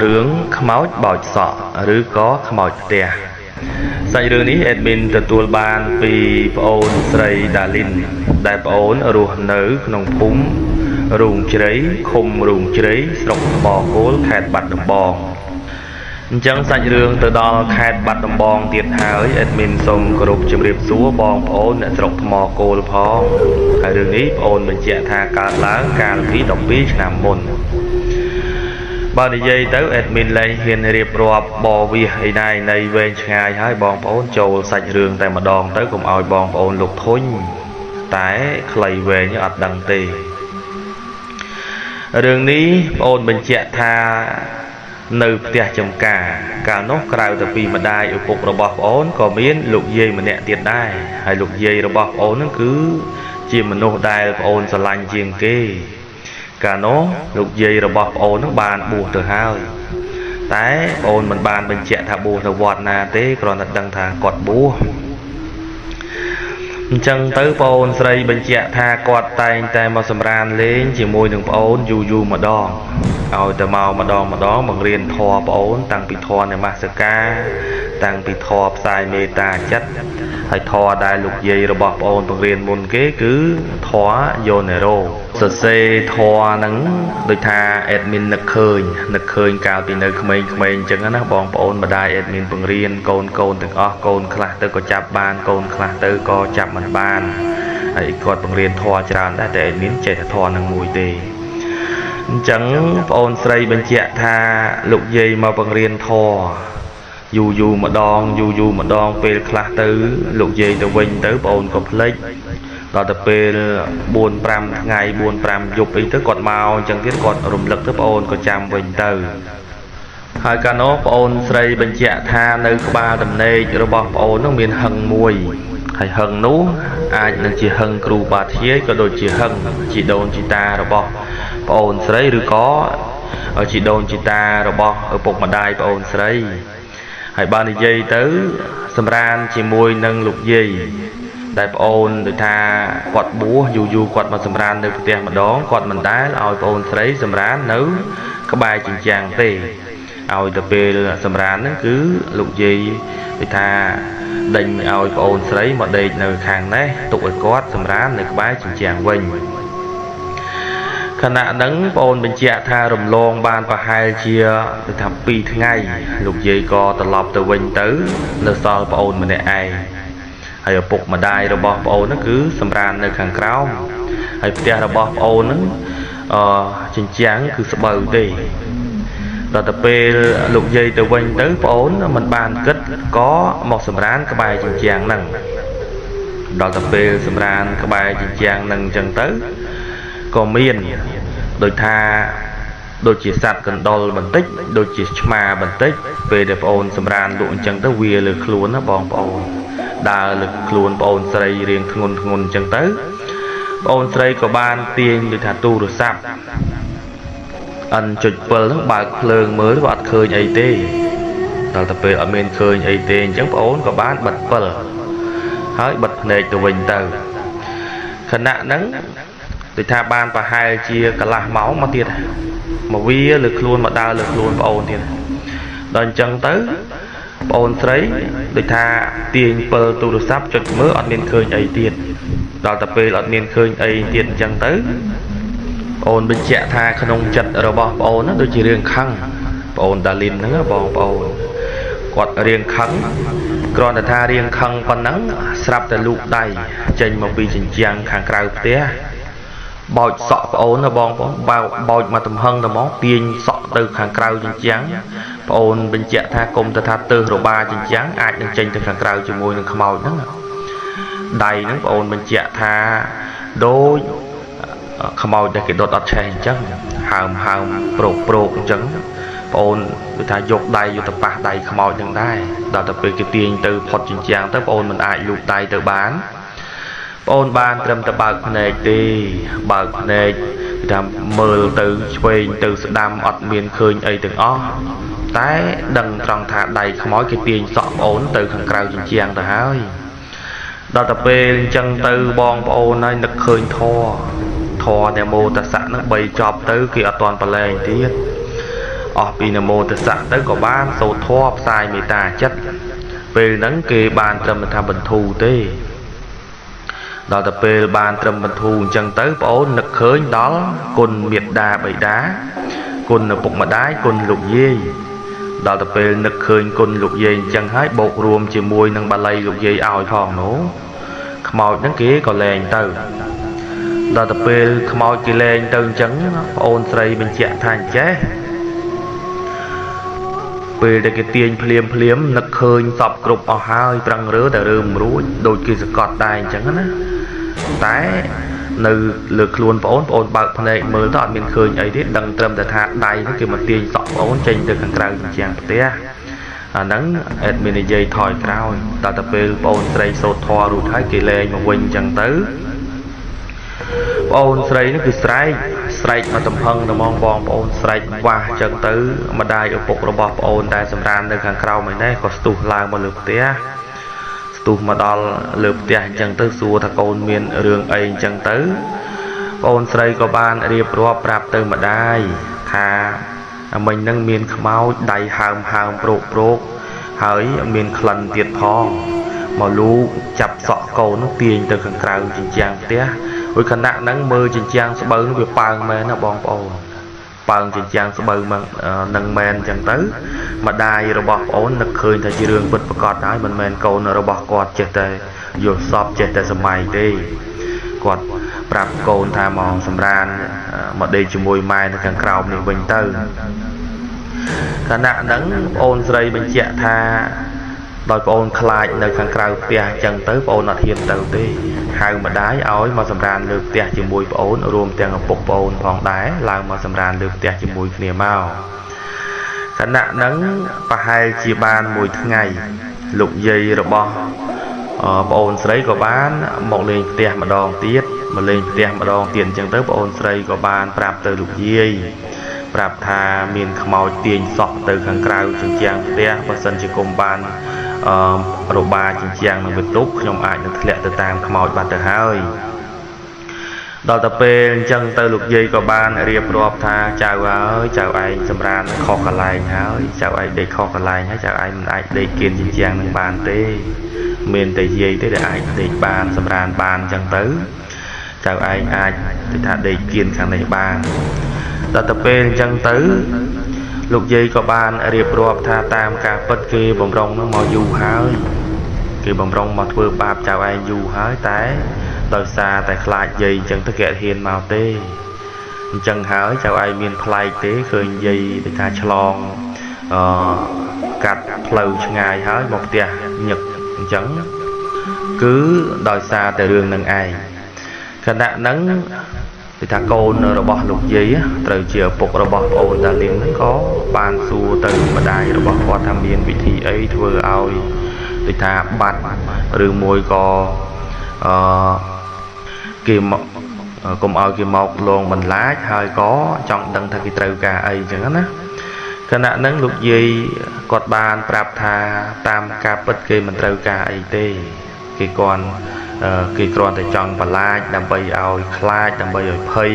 rướng khmáu bọt sọ rứ có khmáu tè sạch rương ní adminទទួលបានពីប្អូនស្រីដាលីនដែលប្អូនរស់នៅក្នុងភូមិរូងជ្រៃឃុំរូងជ្រៃស្រុកថ្មគោលខេត្តបាត់ដំបងអញ្ចឹងសាច់រឿងទៅដល់ខេត្តបាត់ដំបងទៀតហើយ admin សូមគោរពជម្រាបសួរបងប្អូនអ្នកស្រុកថ្មគោលផងហើយរឿងនេះប្អូនបញ្ជាក់ថាកើតឡើងកាលពី12ឆ្នាំមុនបើនិយាយទៅ admin លែងហ៊ានរៀបរាប់បវាសអីណានៃវែងឆ្ងាយហើយបងប្អូនចូលសាច់រឿងតែម្ដងទៅកុំឲ្យបងប្អូនលោកធុញតែខ្លីវែងអត់ដឹងទេរឿងនេះប្អូនបញ្ជាក់ថានៅផ្ទះចំការកាលនោះក្រៅទៅពីម្ដាយឪពុករបស់ប្អូនក៏មានលោកយាយម្នាក់ទៀតដែរហើយលោកយាយរបស់ប្អូនហ្នឹងគឺជាមនុស្សដែលប្អូនស្រឡាញ់ជាងគេកាលនោះលោកយាយរបស់ប្អូនហ្នឹងបានបួសទៅហើយតែប្អូនមិនបានបញ្ជាក់ថាបួសទៅវត្តណាទេគ្រាន់តែដឹងថាគាត់បួសអញ្ចឹងទៅប្អូនស្រីបញ្ជាក់ថាគាត់តែងតែមកសម្រានលេងជាមួយនឹងប្អូនយូរម្ដងឲ្យតែមកម្ដងបង្រៀនធម៌ប្អូនតាំងពីធម៌នមស្ការតាំងពីធម៌ផ្សាយមេត្តាចិត្តហើយធម៌ដែលលោកយាយរបស់ប្អូនបង្រៀនមុនគេគឺធម៌យោនេរោសរសេរធម៌ហ្នឹងដូចថា admin នឹកឃើញកាលពីនៅក្មេងៗអញ្ចឹងណាបងប្អូនម្ដាយ admin បង្រៀនកូនទាំងអស់កូនខ្លះទៅក៏ចាប់បានកូនខ្លះទៅក៏ចាប់មិនបានហើយគាត់បង្រៀនធម៌ច្រើនដែរតែ admin ចេះតែធម៌ហ្នឹងមួយទេអញ្ចឹងប្អូនស្រីបញ្ជាក់ថាលោកយាយមកបង្រៀនធម៌យូរម្ដងពេលខ្លះទៅលោកយាយទៅវិញទៅប្អូនក៏ភ្លេចដល់ទៅពេល4-5ថ្ងៃ4-5យប់អីទៅគាត់មកអញ្ចឹងទៀតគាត់រំលឹកទៅប្អូនក៏ចាំវិញទៅហើយកាលនោះប្អូនស្រីបញ្ជាក់ថានៅក្បាលដំណេករបស់ប្អូននោះមានហឹងមួយហើយហឹងនោះអាចនឹងជាហឹងគ្រូបាធ្យាយក៏ដូចជាហឹងជីដូនជីតារបស់ប្អូនស្រីឬក៏ជីដូនជីតារបស់ឪពុកម្ដាយប្អូនស្រីហើយបាននិយាយទៅសម្រានជាមួយនឹងលោកយាយដែលប្អូនដូចថាគាត់បួសយូរគាត់មកសម្រាននៅផ្ទះម្ដងគាត់មិនដែលឲ្យប្អូនស្រីសម្រាននៅក្បែរជញ្ជាំងទេឲ្យទៅពេលសម្រានហ្នឹងគឺលោកយាយដូចថាដេញឲ្យប្អូនស្រីមកដេកនៅខាងនេះទុកឲ្យគាត់សម្រាននៅក្បែរជញ្ជាំងវិញខណៈហ្នឹងប្អូនបញ្ជាក់ថារំលងបានប្រហែលជាថា2ថ្ងៃលោកយាយក៏ត្រឡប់ទៅវិញទៅនៅសល់ប្អូនម្នាក់ឯងហើយឪពុកម្ដាយរបស់ប្អូនហ្នឹងគឺសម្រាននៅខាងក្រោមហើយផ្ទះរបស់ប្អូនហ្នឹងជញ្ជាំងគឺស្បូវទេដល់ទៅពេលលោកយាយទៅវិញទៅប្អូនមិនបានគិតក៏មកសម្រានក្បែរជញ្ជាំងហ្នឹងដល់ទៅពេលសម្រានក្បែរជញ្ជាំងហ្នឹងអញ្ចឹងទៅក៏មានដូចជាសត្វកណ្ដុរបន្តិចដូចជាឆ្មាបន្តិចពេលដែលប្អូនសម្រានលក់អញ្ចឹងទៅវាលើខ្លួនណាបងប្អូនដើរលើខ្លួនប្អូនស្រីរៀងធ្ងន់អញ្ចឹងទៅប្អូនស្រីក៏បានទាញដូចថាទូរស័ព្ទ N.7 ហ្នឹងបើកភ្លើងមើលក៏អត់ឃើញអីទេដល់ទៅពេលអត់មានឃើញអីទេអញ្ចឹងប្អូនក៏បានបិទពិលហើយបិទភ្នែកទៅវិញទៅខណៈហ្នឹងដូចថាបានប្រហែលជាកន្លះម៉ោងមកទៀតមកវាលើខ្លួនមកដើរលើខ្លួនប្អូនទៀតដល់អញ្ចឹងទៅប្អូនស្រីដូចថាទាញពិលទូរស័ព្ទចុចមើលអត់មានឃើញអីទៀតដល់ទៅពេលអត់មានឃើញអីទៀតអញ្ចឹងទៅប្អូនបញ្ជាក់ថាក្នុងចិត្តរបស់ប្អូនដូចជារឿងខឹងប្អូនដាលីនហ្នឹងបងប្អូនគាត់រឿងខឹងគ្រាន់តែថារឿងខឹងប៉ុណ្ណឹងស្រាប់តែលូកដៃចេញមកពីជញ្ជាំងខាងក្រៅផ្ទះបោចសក់ប្អូនណាបងប្អូនបោចមកទំហឹងទៅមកទាញសក់ទៅខាងក្រៅជញ្ជាំងប្អូនបញ្ជាក់ថាគុំទៅថាទើសរបាជញ្ជាំងអាចនឹងចេញទៅខាងក្រៅជាមួយនឹងខ្មោចហ្នឹងដៃហ្នឹងប្អូនបញ្ជាក់ថាដូចខ្មោចដែលគេដុតអត់ឆេះអញ្ចឹងហើមប្រូកអញ្ចឹងប្អូនគឺថាយកដៃយកទៅប៉ះដៃខ្មោចនឹងដែរដល់ទៅពេលគេទាញទៅផុតជញ្ជាំងទៅប្អូនមិនអាចលូកដៃទៅបានប្អូនបានត្រឹមតែបើកភ្នែកទេបើកភ្នែកថាមើលទៅឆ្វេងទៅស្ដាំអត់មានឃើញអីទាំងអស់តែដឹងត្រង់ថាដៃខ្មោចគេទាញសក់ប្អូនទៅខាងក្រៅជញ្ជាំងទៅហើយដល់ទៅពេលអញ្ចឹងទៅបងប្អូនហើយនឹកឃើញធម៌តែមោតស័កនឹង3ចប់ទៅគេអត់ទាន់ប្រឡែងទៀត ពីនមោទសៈទៅក៏បានសូត្រធម៌ផ្សាយមេត្តាចិត្តពេលហ្នឹងគេបានត្រឹមថាបន្ធូរទេដល់តែពេលបានត្រឹមបន្ធូរអញ្ចឹងទៅបងអូននឹកឃើញដល់គុណមេត្តាបិតាគុណឪពុកម្ដាយគុណលោកយាយដល់តែពេលនឹកឃើញគុណលោកយាយអញ្ចឹងហើយបូករួមជាមួយនឹងបាលីលោកយាយឲ្យផងនោះខ្មោចហ្នឹងគេក៏លែងទៅដល់តែពេលខ្មោចគេលែងទៅអញ្ចឹងប្អូនស្រីបញ្ជាក់ថាអញ្ចេះពេលដែលគេទាញភ្លាមនឹកឃើញសពគ្រប់អស់ហើយប្រឹងរើតែរើមិនរួចដូចគេសកត់ដែរអញ្ចឹងណាតែនៅលើខ្លួនប្អូនបើកភ្នែកមើលទៅអត់មានឃើញអីទេដឹងត្រឹមតែថាដៃនោះគេមកទាញសក់ប្អូនចេញទៅខាងក្រៅជញ្ជាំងផ្ទះអាហ្នឹងអេដមីននិយាយថយក្រោយដល់តែពេលប្អូនស្រីសូត្រធម៌រួចហើយគេលែងមកវិញអញ្ចឹងទៅប្អូនស្រីនេះគឺស្រែកមកទំហឹងទៅមកបងប្អូនស្រែកវាស់អញ្ចឹងទៅម្ដាយឪពុករបស់ប្អូនដែលសម្រាននៅខាងក្រៅមួយនេះក៏ស្ទុះឡើងមកលើផ្ទះស្ទុះមកដល់លើផ្ទះអញ្ចឹងទៅសួរថាកូនមានរឿងអីអញ្ចឹងទៅប្អូនស្រីក៏បានរៀបរាប់ប្រាប់ទៅម្ដាយថាមិញហ្នឹងមានខ្មោចដៃហើមប្រោកហើយមានក្លិនទៀតផងមកលូចាប់សក់កូននោះទាញទៅខាងក្រៅជញ្ជាំងផ្ទះហើយខណៈហ្នឹងមើលជញ្ជាំងស្បូវនោះវាប៉ើងមែនណាបងប្អូនប៉ើងជញ្ជាំងស្បូវមកនឹងមែនអញ្ចឹងទៅម្ដាយរបស់ប្អូននឹកឃើញថាជារឿងពិតប្រាកដហើយមិនមែនកូនរបស់គាត់ចេះតែយល់សពចេះតែសម័យទេគាត់ប្រាប់កូនថាមកសម្រានមកដេកជាមួយម៉ែនៅខាងក្រោមនេះវិញទៅខណៈហ្នឹងប្អូនស្រីបញ្ជាក់ថាដោយប្អូនខ្លាចនៅខាងក្រៅផ្ទះអញ្ចឹងទៅប្អូនអត់ហ៊ានទៅទេហៅម្ដាយឲ្យមកសម្រានលើផ្ទះជាមួយប្អូនរួមទាំងឪពុកប្អូនផងដែរឡើងមកសម្រានលើផ្ទះជាមួយគ្នាមកខណៈហ្នឹងប្រហែលជាបានមួយថ្ងៃលោកយាយរបស់ប្អូនស្រីក៏បានមកលេងផ្ទះម្ដងទៀតអញ្ចឹងទៅប្អូនស្រីក៏បានប្រាប់ទៅលោកយាយប្រាប់ថាមានខ្មោចទាញសក់ទៅខាងក្រៅជញ្ជាំងផ្ទះបើសិនជាគុំបានរបាជញ្ជាំងនឹងវាទប់ខ្ញុំអាចនឹងធ្លាក់ទៅតាមខ្មោចបាត់ទៅហើយដល់ទៅពេលអញ្ចឹងទៅលោកយាយក៏បានរៀបរាប់ថាចៅហើយចៅឯងសម្រានខុសកន្លែងហើយចៅឯងដេកខុសកន្លែងហើយចៅឯងមិនអាចដេកគៀនជញ្ជាំងនឹងបានទេមានតែយាយទេដែលអាចដេកបានសម្រានបានអញ្ចឹងទៅចៅឯងអាចថាដេកគៀនខាងនេះបានដល់ទៅពេលអញ្ចឹងទៅលោកយាយក៏បានរៀបរាប់ថាតាមការពិតគេបំរុងនោះមកយូរហើយគេបំរុងមកធ្វើបាបចៅឯងយូរហើយតែដោយសារតែខ្លាចយាយអញ្ចឹងទៅគេអត់ហ៊ានមកទេអញ្ចឹងហើយចៅឯងមានប្លែកទេឃើញយាយទៅថាឆ្លងកាត់ផ្លូវឆ្ងាយហើយមកផ្ទះញឹកអញ្ចឹងគឺដោយសារតែរឿងនឹងឯងខណៈហ្នឹងគឺថាកូនរបស់លោកយាយត្រូវជាឪពុករបស់ប្អូនតាលីមហ្នឹងក៏បានសួរទៅម្ដាយរបស់គាត់ថាមានវិធីអីធ្វើឲ្យដូចថាបាត់ឬមួយក៏គេមកកុំឲ្យគេមកលងបន្លាចហើយក៏ចង់ដឹងថាគេត្រូវការអីអញ្ចឹងណាខណៈហ្នឹងលោកយាយគាត់បានប្រាប់ថាតាមការពិតគេមិនត្រូវការអីទេគេគ្រាន់តែចង់បន្លាចដើម្បីឲ្យខ្លាចដើម្បីឲ្យភ័យ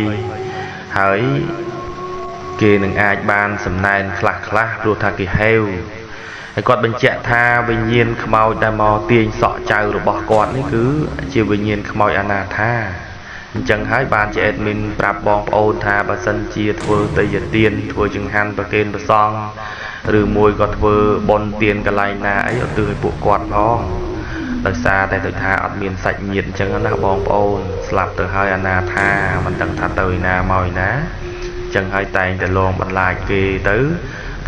ហើយគេនឹងអាចបានសំណែនខ្លះព្រោះថាគេហេវហើយគាត់បញ្ជាក់ថាវិញ្ញាណខ្មោចដែលមកទាញសក់ចៅរបស់គាត់នេះគឺជាវិញ្ញាណខ្មោចអនាថាអញ្ចឹងហើយបានជាអេដមីនប្រាប់បងប្អូនថាបើសិនជាធ្វើទេយទានធ្វើចង្ហាន់ប្រគេនព្រះសង្ឃឬមួយក៏ធ្វើបុណ្យទានកន្លែងណាអីឧទ្ទិសឲ្យពួកគាត់ផងដោយសារតែដូចថាអត់មានសាច់ញាតិអញ្ចឹងណាបងប្អូនស្លាប់ទៅហើយអនាថាមិនដឹងថាទៅឯណាមកឯណាអញ្ចឹងហើយតែងតែលងបន្លាចគេទៅ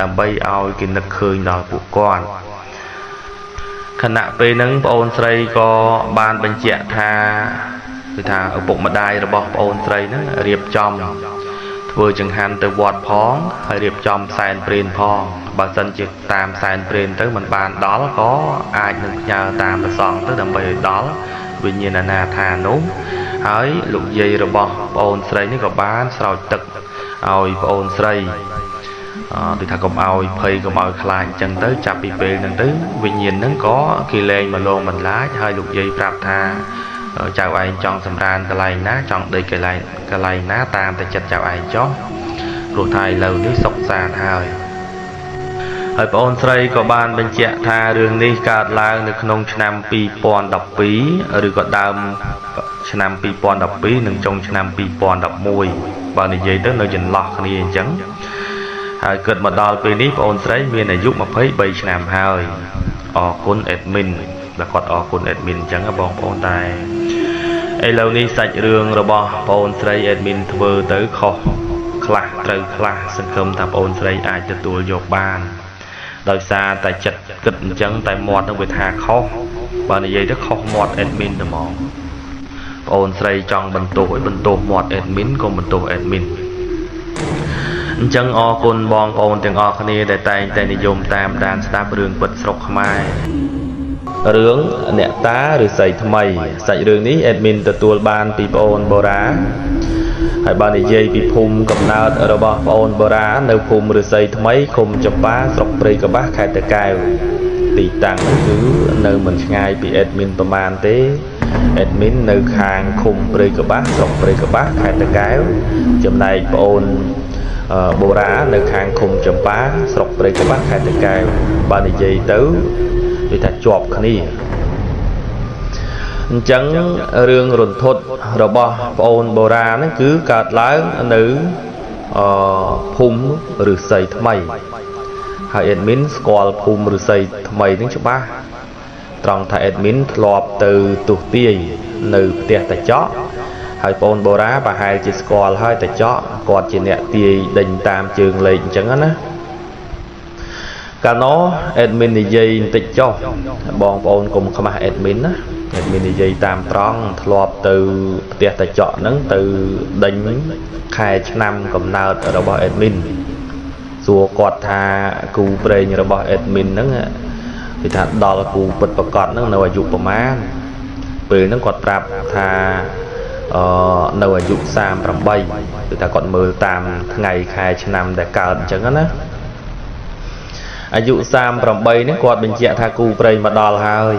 ដើម្បីឲ្យគេនឹកឃើញដល់ពួកគាត់ខណៈពេលហ្នឹងប្អូនស្រីក៏បានបញ្ជាក់ថាគឺថាឪពុកម្ដាយរបស់ប្អូនស្រីហ្នឹងរៀបចំធ្វើចង្ហាន់ទៅវត្តផងហើយរៀបចំសែនព្រេនផងបើសិនជាតាមសែនព្រេនទៅមិនបានដល់ក៏អាចនឹងផ្ញើតាមព្រះសង្ឃទៅដើម្បីឲ្យដល់វិញ្ញាណអនាថានោះហើយលោកយាយរបស់ប្អូនស្រីនេះក៏បានស្រោចទឹកឲ្យប្អូនស្រីដូចថាកុំឲ្យភ័យកុំឲ្យខ្លាចអញ្ចឹងទៅចាប់ពីពេលហ្នឹងទៅវិញ្ញាណហ្នឹងក៏គេលែងមកលងបន្លាចហើយលោកយាយប្រាប់ថាចៅឯងចង់សម្រានកន្លែងណាចង់ដេកកន្លែងណាតាមតែចិត្តចៅឯងចុះព្រោះថាឥឡូវនេះសុខសាន្តហើយ ហើយបងអូនស្រីក៏បានបញ្ជាក់ថារឿងនេះកើតឡើងនៅក្នុងឆ្នាំ2012ឬក៏ដើមឆ្នាំ2012និងចុងឆ្នាំ2011បើនិយាយទៅនៅចន្លោះគ្នាអញ្ចឹងហើយគិតមកដល់ពេលនេះបងអូនស្រីមានអាយុ23ឆ្នាំហើយអរគុណ admin ដែលគាត់អរគុណ admin អញ្ចឹងបងប្អូនតែឥឡូវនេះសាច់រឿងរបស់បងអូនស្រី admin ធ្វើទៅខុសខ្លះត្រូវខ្លះសង្ឃឹមថាបងអូនស្រីអាចទទួលយកបានដោយសារតែចិត្តគិតអញ្ចឹងតែមាត់នឹងវាថាខុសបើនិយាយទៅខុសមាត់ admin តែហ្មងបងអូនស្រីចង់បន្ទោសឲ្យបន្ទោសមាត់ admin ក៏បន្ទោស admin អញ្ចឹងអរគុណបងប្អូនទាំងអស់គ្នាដែលតែងតែនិយមតាមដានស្ដាប់រឿងពិតស្រុកខ្មែររឿងអ្នកតាឬស័យថ្មីសាច់រឿងនេះ admin ទទួលបានពីបងអូនបូរ៉ាហើយបាននិយាយពីភូមិកំណើតរបស់បងអូនបូរ៉ានៅភូមិឫស្សីថ្មីឃុំចម្ប៉ាស្រុកព្រៃកបាសខេត្តតាកែវទីតាំងគឺនៅមិនឆ្ងាយពី admin ប្រមាណទេ admin នៅខាងឃុំព្រៃកបាសស្រុកព្រៃកបាសខេត្តតាកែវចំណែកបងអូនបូរ៉ានៅខាងឃុំចម្ប៉ាស្រុកព្រៃកបាសខេត្តតាកែវបាននិយាយទៅដូចថាជាប់គ្នាអញ្ចឹងរឿងរន្ធត់របស់ប្អូនបូរ៉ាហ្នឹងគឺកើតឡើងនៅភូមិឫស្សីថ្មីហើយ admin ស្គាល់ភូមិឫស្សីថ្មីហ្នឹងច្បាស់ត្រង់ថា admin ធ្លាប់ទៅទស្សទាយនៅផ្ទះតាចកហើយប្អូនបូរ៉ាប្រហែលជាស្គាល់ហើយតាចកគាត់ជាអ្នកទាយដេញតាមជើងលេខអញ្ចឹងណាកាលនោះ admin និយាយបន្តិចចុះបងប្អូនកុំខ្មាស់ admin ណា admin និយាយតាមត្រង់ធ្លាប់ទៅផ្ទះតាចកហ្នឹងទៅដេញខែឆ្នាំកំណើតរបស់ admin សួរគាត់ថាគូប្រេងរបស់ admin ហ្នឹងគេថាដល់គូពិតប្រកបហ្នឹងនៅអាយុប្រមាណពេលហ្នឹងគាត់ប្រាប់ថានៅអាយុ38គឺថាគាត់មើលតាមថ្ងៃខែឆ្នាំដែលកើតអញ្ចឹងណាអាយុ38នេះគាត់បញ្ជាក់ថាគូប្រេងមកដល់ហើយ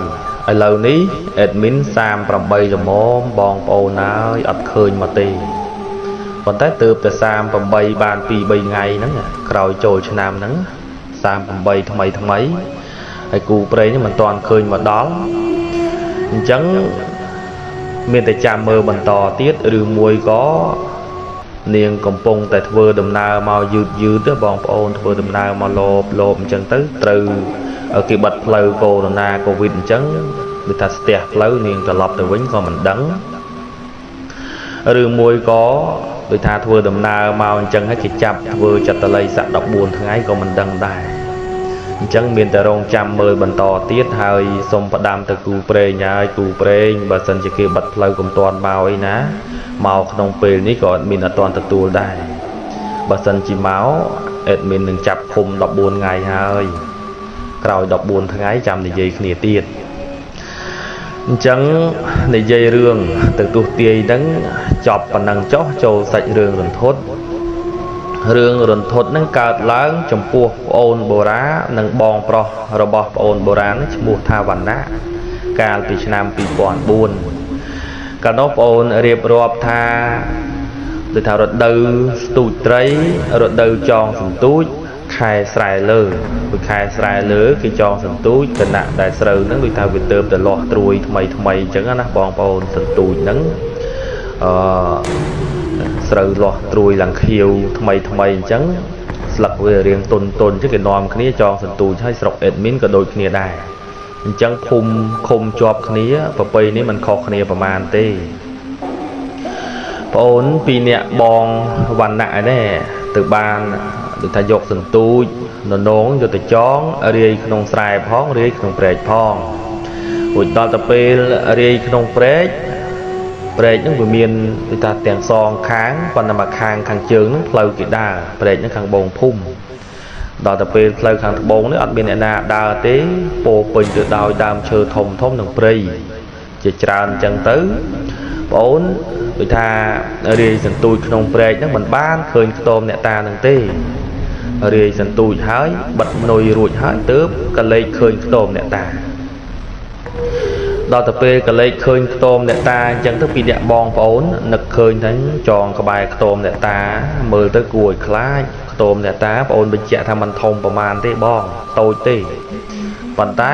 ឥឡូវនេះ admin 38ល្មមបងប្អូនហើយអត់ឃើញមកទេប៉ុន្តែទើបតែ38បាន 2-3 ថ្ងៃហ្នឹងក្រោយចូលឆ្នាំហ្នឹង38ថ្មីហើយគូប្រេងនេះមិនទាន់ឃើញមកដល់អញ្ចឹងមានតែចាំមើលបន្តទៀតឬមួយក៏នាងកំពុងតែធ្វើដំណើរមកយឺតទៅបងប្អូនធ្វើដំណើរមកលោបអញ្ចឹងទៅត្រូវគេបិទផ្លូវកូវីដអញ្ចឹងដូចថាស្ទះផ្លូវនាងត្រឡប់ទៅវិញក៏មិនដឹងឬមួយក៏ដូចថាធ្វើដំណើរមកអញ្ចឹងហើយគេចាប់ធ្វើចតល័យស័ក14ថ្ងៃក៏មិនដឹងដែរអញ្ចឹងមានតែរងចាំមើលបន្តទៀតហើយសុំផ្ដាំទៅគូប្រេងហើយគូប្រេងបើសិនជាគេបិទផ្លូវកុំទាន់មកអីណាមកក្នុងពេលនេះក៏adminអត់ទាន់ទទួលដែរបើសិនជាមក admin នឹងចាប់ឃុំ14ថ្ងៃហើយក្រោយ14ថ្ងៃចាំនិយាយគ្នាទៀតអញ្ចឹងនិយាយរឿងទៅទស្សទាយហ្នឹងចប់ប៉ុណ្ណឹងចុះចូលសាច់រឿងរន្ធត់រឿងរន្ធត់ហ្នឹងកើតឡើងចំពោះប្អូនបូរ៉ានិងបងប្រុសរបស់ប្អូនបូរ៉ានេះឈ្មោះថាវណ្ណៈកាលពីឆ្នាំ2004កាលនោះប្អូនរៀបរាប់ថាដូចថារដូវស្ទូចត្រីរដូវចងសន្ទូចខែស្រែលើពីខែស្រែលើគេចងសន្ទូចគណៈដែលស្រូវហ្នឹងដូចថាវាទៅលាស់ត្រួយថ្មីអញ្ចឹងណាបងប្អូនសន្ទូចហ្នឹងស្រូវលាស់ត្រួយឡើងខៀវថ្មីអញ្ចឹងស្លឹកវារៀងតុនអញ្ចឹងគេនាំគ្នាចងសន្ទូចហើយស្រុក admin ក៏ដូចគ្នាដែរអញ្ចឹងភូមិឃុំជាប់គ្នាប្រពៃនេះមិនខុសគ្នាប្រមាណទេប្អូនពីរនាក់បងវណ្ណៈនេះទៅបានដូចថាយកសន្ទូចននងយកទៅចងរាយក្នុងស្រែផងរាយក្នុងព្រែកផងរួចដល់ទៅពេលរាយក្នុងព្រែកហ្នឹងវាមានដូចថាទាំងសងខាងប៉ុន្តែមកខាងជើងហ្នឹងផ្លូវគេដើរព្រែកហ្នឹងខាងបងភូមិដល់ទៅពេលផ្លូវខាងត្បូងនេះអត់មានអ្នកណាដើរទេពោពេញទៅដោយដើមឈើធំនឹងព្រៃជាច្រើនអញ្ចឹងទៅបងអូនដូចថារាយសន្ទូចក្នុងព្រែកហ្នឹងមិនបានឃើញខ្ទមអ្នកតាហ្នឹងទេរាយសន្ទូចហើយបិទនុយរួចហើយទើបក៏លេចឃើញខ្ទមអ្នកតា ដល់ទៅពេលកលេចឃើញខ្ទមអ្នកតាអញ្ចឹងទៅពីអ្នកបងប្អូននឹកឃើញថាចងក្បែរខ្ទមអ្នកតាមើលទៅគួរឲ្យខ្លាចខ្ទមអ្នកតាប្អូនបញ្ជាក់ថាมันធំប្រមាណទេបងតូចទេប៉ុន្តែ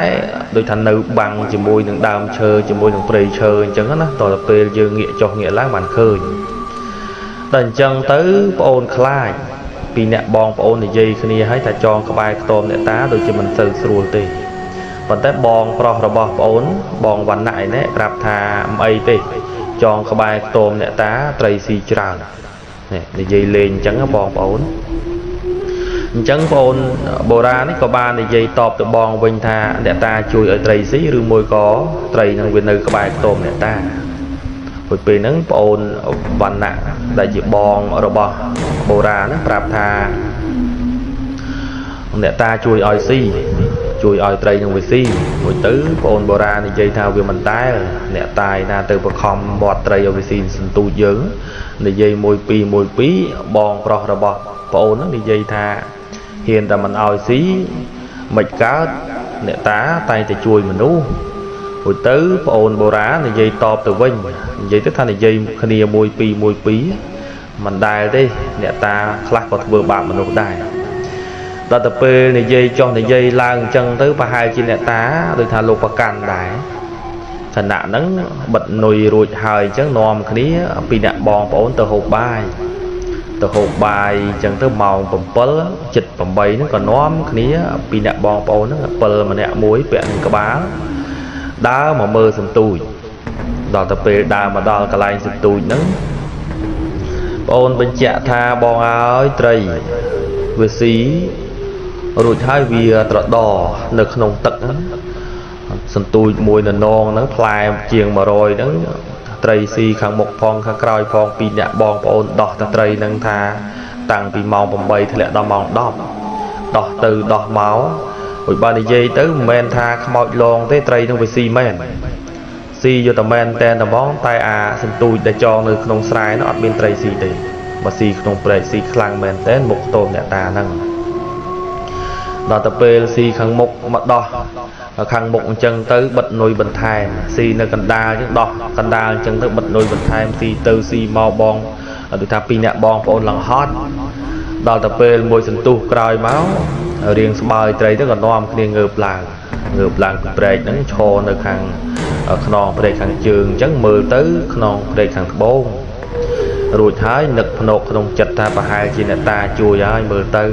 ដូចថានៅបាំងជាមួយនឹងដើមឈើជាមួយនឹងព្រៃឈើអញ្ចឹងណាតទៅពេលយើងងាកចុះងាកឡើងបានឃើញតែអញ្ចឹងទៅប្អូនខ្លាចពីអ្នកបងប្អូននិយាយគ្នាឲ្យថាចងក្បែរខ្ទមអ្នកតាដូចជាមិនទៅស្រួលទេប៉ុន្តែបងប្រុសរបស់ប្អូនបងវណ្ណៈឯនេះប្រាប់ថាមិនអីទេចងក្បែរខ្ទមអ្នកតាត្រីស៊ីច្រើននេះនិយាយលេងអញ្ចឹងបងប្អូនអញ្ចឹងបងអូនបុរាណនេះក៏បាននិយាយតបទៅបងវិញថាអ្នកតាជួយឲ្យត្រីស៊ីឬមួយក៏ត្រីនឹងវានៅក្បែរខ្ទមអ្នកតាពេលហ្នឹងបងអូនវណ្ណៈដែលជាបងរបស់បុរាណប្រាប់ថាអ្នកតាជួយឲ្យស៊ីជួយឲ្យត្រីនឹងវាស៊ីមួយទៅបងអូនបុរាណនិយាយថាវាមិនដែលអ្នកតាយណាទៅបខំមាត់ត្រីឲ្យវាស៊ីសន្ទូចយើងនិយាយមួយពីរបងប្រុសរបស់បងអូននិយាយថាហ៊ានតែមិនឲ្យស៊ីមិនកើតអ្នកតាតែងតែជួយមនុស្សមួយទៅបងអូនបុរាណនិយាយតបទៅវិញនិយាយទៅថានិយាយគ្នាមួយពីរមិនដែលទេអ្នកតាខ្លះក៏ធ្វើបាបមនុស្សដែរដល់ទៅពេលនិយាយចុះនិយាយឡើងអញ្ចឹងទៅប្រហែលជាអ្នកតាដូចថាលោកប្រកាន់ដែរឋានៈហ្នឹងបិទនុយរួចហើយអញ្ចឹងនាំគ្នាពីអ្នកបងប្អូនទៅហូបបាយអញ្ចឹងទៅម៉ោង7 7:08ហ្នឹងក៏នាំគ្នាពីអ្នកបងប្អូនហ្នឹង7ម្នាក់មួយពាក់នឹងក្បាលដើរមកមើលសន្ទូចដល់ទៅពេលដើរមកដល់កន្លែងសន្ទូចហ្នឹងបងអូនបញ្ជាក់ថាបងអើយត្រីវាស៊ីរួចហើយវាត្រដនៅក្នុងទឹកសន្ទូចមួយនៅនងហ្នឹងផ្លែជាង100ហ្នឹងត្រីស៊ីខាងមុខផងខាងក្រោយផងពីអ្នកបងប្អូនដោះតែត្រីហ្នឹងថាតាំងពីម៉ោង8ធ្លាក់ដល់ម៉ោង10ដោះទៅដោះមករួចបើនិយាយទៅមិនមែនថាខ្មោចលងទេត្រីហ្នឹងវាស៊ីមែនស៊ីយកតែមែនតែហ្មងតែអាសន្ទូចដែលចងនៅក្នុងស្រែនោះអត់មានត្រីស៊ីទេបើស៊ីក្នុងព្រែកស៊ីខ្លាំងមែនតែមុខខ្ទមអ្នកតាហ្នឹងដល់ទៅពេលស៊ីខាងមុខមកដោះខាងមុខអញ្ចឹងទៅបិទនុយបន្ថែមស៊ីនៅកណ្ដាលអញ្ចឹងដោះកណ្ដាលអញ្ចឹងទៅបិទនុយបន្ថែមស៊ីទៅស៊ីមកបងដូចថាពីអ្នកបងប្អូនឡើងហត់ដល់ទៅពេលមួយសន្ទុះក្រោយមករៀងស្បើយត្រីទៅក៏នាំគ្នាងើបឡើងពីព្រែកហ្នឹងឈរនៅខាងខ្នងព្រែកខាងជើងអញ្ចឹងមើលទៅខ្នងព្រែកខាងត្បូងរួចហើយនឹកភ្នែកក្នុងចិត្តថាប្រហែលជាអ្នកតាជួយហើយមើលទៅ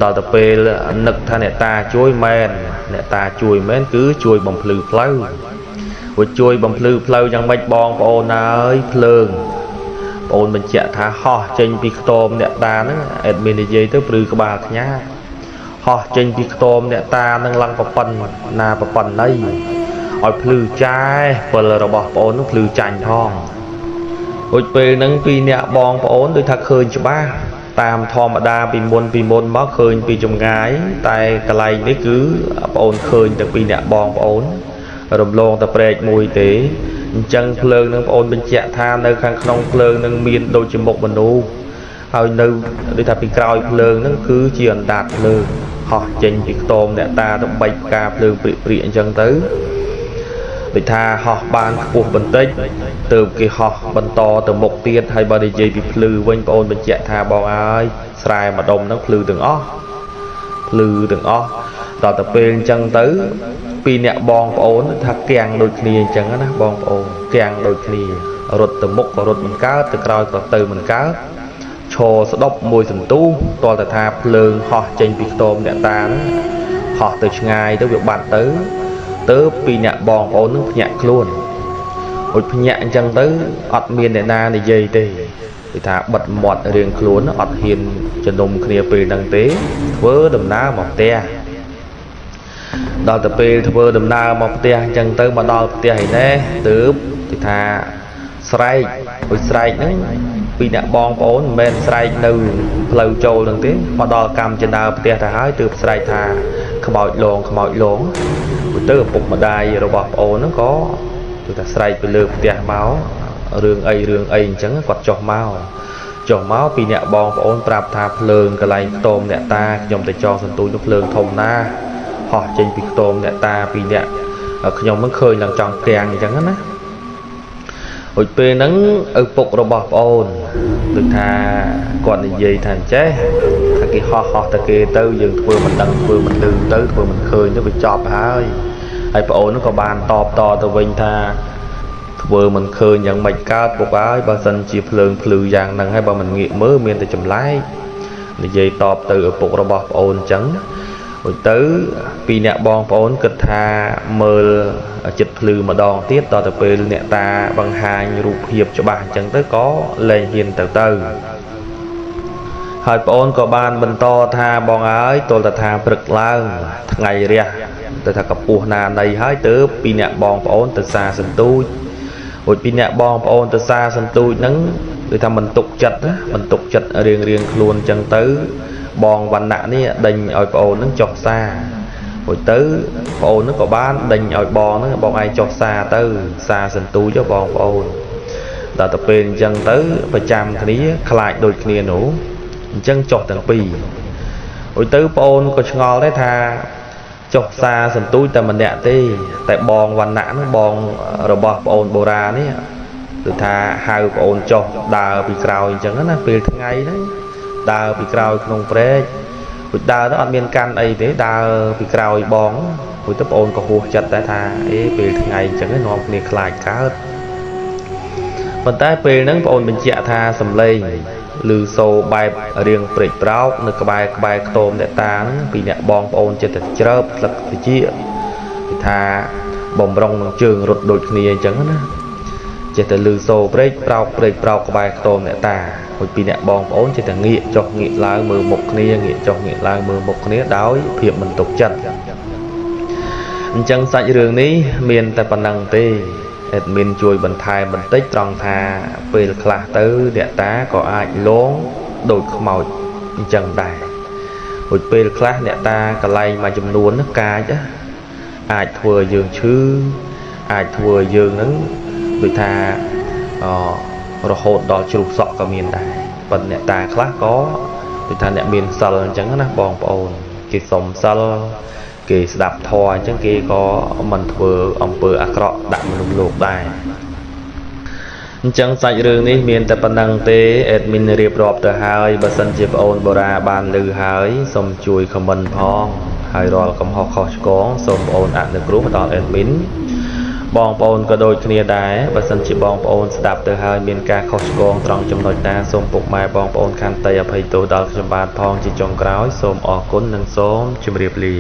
ដល់ទៅពេលនឹកថាអ្នកតាជួយមែនគឺជួយបំភ្លឺផ្លូវព្រោះជួយបំភ្លឺផ្លូវយ៉ាងម៉េចបងប្អូនអើយភ្លើងបងអូនបញ្ជាក់ថាហោះចេញពីខ្ទមអ្នកតាហ្នឹងអេដមាននិយាយទៅព្រឺក្បាលខ្ញាហោះចេញពីខ្ទមអ្នកតាហ្នឹងឡើងប្រប៉ុណ្ណាប្រប៉ុណ្ណីឲ្យភ្លឺចាយពលរបស់បងអូនហ្នឹងភ្លឺចាញ់ផងរួចពេលហ្នឹងពីអ្នកបងប្អូនដូចថាឃើញច្បាស់តាមធម្មតាពីមុនមកឃើញពីចម្ងាយតែកន្លែងនេះគឺបងអូនឃើញតែពីអ្នកបងប្អូនរំលងតែព្រែកមួយទេអញ្ចឹងភ្លើងនឹងបងអូនបញ្ជាក់ថានៅខាងក្នុងភ្លើងនឹងមានដូចជាមុខមនុស្សហើយនៅដូចថាពីក្រោយភ្លើងនឹងគឺជាអណ្ដាតភ្លើងហោះចេញពីខ្ទមអ្នកតាទៅបែកផ្កាភ្លើងព្រាកអញ្ចឹងទៅដូចថាហោះបានខ្ពស់បន្តិចទៅគេហោះបន្តទៅមុខទៀតហើយបើនិយាយពីភ្លឺវិញបងអូនបញ្ជាក់ថាបងអើយស្រែម្ដុំហ្នឹងភ្លឺទាំងអស់ដល់ទៅពេលអញ្ចឹងទៅពីអ្នកបងប្អូនថាគាំងដូចគ្នាអញ្ចឹងណាបងប្អូនគាំងដូចគ្នារត់ទៅមុខក៏រត់មិនកើតទៅក្រោយក៏ទៅមិនកើតឈរស្ដប់មួយសន្ទុះតតែថាភ្លើងហោះចេញពីខ្ទមអ្នកតាហ្នឹងហោះទៅឆ្ងាយទៅវាបាត់ទៅពីអ្នកបងប្អូននឹងភ្ញាក់ខ្លួនអុចភ្ញាក់អញ្ចឹងទៅអត់មានអ្នកណានិយាយទេគឺថាបិទមាត់រៀងខ្លួនអត់ហ៊ានជំនុំគ្នាពេលហ្នឹងទេធ្វើដំណើរមកផ្ទះដល់ទៅពេលធ្វើដំណើរមកផ្ទះអញ្ចឹងទៅមកដល់ផ្ទះឯណេះទើបគឺថាស្រែកហ្នឹងពីអ្នកបងប្អូនមិនមែនស្រែកនៅផ្លូវចូលហ្នឹងទេមកដល់កម្មចដើផ្ទះទៅហើយទើបស្រែកថាខ្មោចលងទៅឪពុកម្ដាយរបស់ប្អូនហ្នឹងក៏គឺថាស្រែកទៅលើផ្ទះមករឿងអីអញ្ចឹងគាត់ចុះមកពីអ្នកបងប្អូនប្រាប់ថាភ្លើងកន្លែងខ្ទមអ្នកតាខ្ញុំទៅចងសន្ទូចនោះភ្លើងធំណាស់ហោះចេញពីខ្ទមអ្នកតាពីអ្នក ខ្ញុំមិនឃើញឡើងចង់ទាំងអញ្ចឹងណាហូចពេលហ្នឹងឪពុករបស់ប្អូនដូចថាគាត់និយាយថាចេះថាគេហោះតែគេទៅយើងធ្វើមិនដឹងធ្វើមិនលឺទៅធ្វើមិនឃើញទៅវាចប់ហើយប្អូនហ្នឹងក៏បានតបតទៅវិញថាធ្វើមិនឃើញយ៉ាងម៉េចកើតពុកហើយបើសិនជាភ្លើងភ្លឺយ៉ាងហ្នឹងហើយបើមិនងាកមើលមានតែចម្លែកនិយាយតបទៅឪពុករបស់ប្អូនអញ្ចឹងហូចទៅពីអ្នកបងប្អូនគិតថាមើលចិត្តភ្លឺម្ដងទៀតតទៅពេលអ្នកតាបង្ហាញរូបភាពច្បាស់អញ្ចឹងទៅក៏លែងហ៊ានទៅហើយប្អូនក៏បានបន្តថាបងអើយទល់តែថាព្រឹកឡើងថ្ងៃរះទៅថាកពុះណានៃហើយទៅពីអ្នកបងប្អូនទៅសាសន្ទូចហូចពីអ្នកបងប្អូនទៅសាសន្ទូចហ្នឹងគឺថាមិនទុកចិត្តណាមិនទុកចិត្តរៀងខ្លួនអញ្ចឹងទៅបងវណ្ណៈនេះដេញឲ្យប្អូនហ្នឹងចុះសាហូចទៅប្អូនហ្នឹងក៏បានដេញឲ្យបងហ្នឹងបងឯងចុះសាទៅសាសន្ទូចបងប្អូនដល់ទៅពេលអញ្ចឹងទៅប្រចាំគ្នាខ្លាចដូចគ្នានោះអញ្ចឹងចុះទាំងពីរហូចទៅប្អូនក៏ឆ្ងល់ដែរថាចុះសាសន្ទូចតែម្នាក់ទេតែបងវណ្ណៈហ្នឹងបងរបស់ប្អូនបូរានេះគឺថាហៅប្អូនចុះដើរពីក្រោយអញ្ចឹងណាពេលថ្ងៃហ្នឹងដើរពីក្រោយក្នុងព្រែកហូចដើរទៅអត់មានកាន់អីទេដើរពីក្រោយបងហូចទៅប្អូនក៏ហួសចិត្តដែរថាពេលថ្ងៃអញ្ចឹងនាំគ្នាខ្លាចកើតប៉ុន្តែពេលហ្នឹងប្អូនបញ្ជាក់ថាសំឡេងឮសូរបែបរៀងព្រេចប្រោកនៅក្បែរខ្ទមអ្នកតាហ្នឹងពីអ្នកបងប្អូនចិត្តតែជ្រើបស្លឹកវិជាគឺថាបំរុងនឹងជើងរត់ដូចគ្នាអញ្ចឹងណាចេះតែឮសូរព្រេចប្រោកក្បែរខ្ទមអ្នកតាហូចពីអ្នកបងប្អូនចេះតែងាកចុះងាកឡើងមើលមុខគ្នាងាកចុះងាកឡើងមើលមុខគ្នាដោយភាពមិនទុកចិត្តអញ្ចឹងសាច់រឿងនេះមានតែប៉ុណ្្នឹងទេអេដមីនជួយបន្ថែមបន្តិចត្រង់ថាពេលខ្លះទៅអ្នកតាក៏អាចលងដូចខ្មោចអញ្ចឹងដែរហូចពេលខ្លះអ្នកតាកន្លែងមួយចំនួននោះកាចអាចធ្វើយើងឈឺអាចធ្វើយើងហ្នឹងដូចថារហូតដល់ជ្រុះសក់ក៏មានដែរប៉ុន្តែអ្នកតាខ្លះក៏ដូចថាអ្នកមានសិលអញ្ចឹងណាបងប្អូនគេសុំសិលគេស្ដាប់ធម៌អញ្ចឹងគេក៏មិនធ្វើអំពើអាក្រក់ដាក់មនុស្សលោកដែរអញ្ចឹងសាច់រឿងនេះមានតែប៉ុណ្្នឹងទេអេដមីនរៀបរាប់ទៅហើយបើសិនជាប្អូនបូរាបានឮហើយសូមជួយខមមិនផងហើយរាល់កំហុសខុសឆ្គងសូមប្អូនអនុគ្រោះដល់អេដមីនបងប្អូនក៏ដូចគ្នាដែរបើសិនជាបងប្អូនស្ដាប់ទៅហើយមានការខុសឆ្គងត្រង់ចំណុចណាសូមពុកម៉ែបងប្អូនខន្តីអភ័យទោសដល់ខ្ញុំបាទផងជាចុងក្រោយសូមអរគុណនិងសូមជម្រាបលា